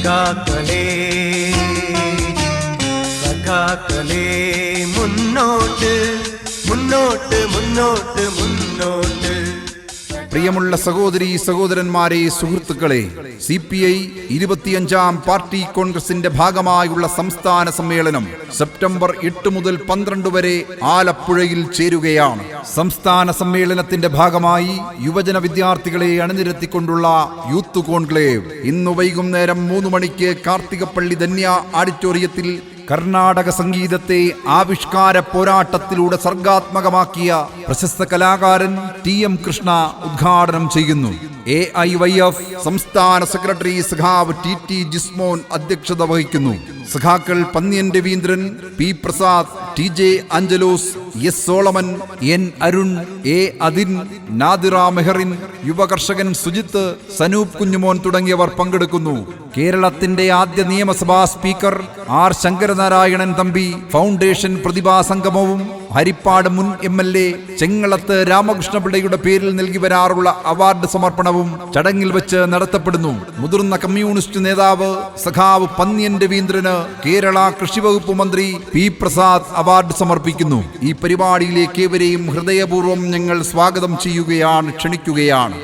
സഖാക്കളേ സഖാക്കളേ മുന്നോട്ട് മുന്നോട്ട് മുന്നോട്ട് മുന്നോട്ട്. പ്രിയമുള്ള സഹോദരീ സഹോദരന്മാരെ, സുഹൃത്തുക്കളെ, CPI 25ാം പാർട്ടി കോൺഗ്രസിന്റെ ഭാഗമായുള്ള സംസ്ഥാന സമ്മേളനം സെപ്റ്റംബർ 8 മുതൽ 12 വരെ ആലപ്പുഴയിൽ ചേരുകയാണ്. സംസ്ഥാന സമ്മേളനത്തിന്റെ ഭാഗമായി യുവജന വിദ്യാർത്ഥികളെ അണിനിരത്തിക്കൊണ്ടുള്ള യൂത്ത് കോൺക്ലേവ് ഇന്ന് വൈകുന്നേരം 3 മണിക്ക് കാർത്തികപ്പള്ളി ധന്യ ഓഡിറ്റോറിയത്തിൽ കർണാടക സംഗീതത്തെ ആവിഷ്കാര പോരാട്ടത്തിലൂടെ സർഗാത്മകമാക്കിയ പ്രശസ്ത കലാകാരൻ TM കൃഷ്ണ ഉദ്ഘാടനം ചെയ്യുന്നു. AIYF സംസ്ഥാന സെക്രട്ടറി സഖാവ് TT ജിസ്മോൻ അധ്യക്ഷത വഹിക്കുന്നു. സഖാക്കൾ Pannyan Raveendran, P Prasad, TJ Anchalose, S Solomon, N Arun, A Adin, Nadira Meherin, യുവകർഷകൻ സുജിത്ത്, സനൂപ് കുഞ്ഞുമോൻ തുടങ്ങിയവർ പങ്കെടുക്കുന്നു. കേരളത്തിന്റെ ആദ്യ നിയമസഭാ speaker R Sankaranarayanan Thampi foundation പ്രതിഭാ സംഗമവും ഹരിപ്പാട് മുൻ MLA ചെങ്ങളത്ത് രാമകൃഷ്ണപിള്ളയുടെ പേരിൽ നൽകി വരാറുള്ള അവാർഡ് സമർപ്പണവും ചടങ്ങിൽ വെച്ച് നടത്തപ്പെടുന്നു. മുതിർന്ന കമ്മ്യൂണിസ്റ്റ് നേതാവ് സഖാവ് പന്ന്യൻ രവീന്ദ്രന് കേരള കൃഷി വകുപ്പ് മന്ത്രി P പ്രസാദ് അവാർഡ് സമർപ്പിക്കുന്നു. ഈ പരിപാടിയിലേക്ക് ഏവരെയും ഹൃദയപൂർവ്വം ഞങ്ങൾ സ്വാഗതം ചെയ്യുകയാണ്, ക്ഷണിക്കുകയാണ്.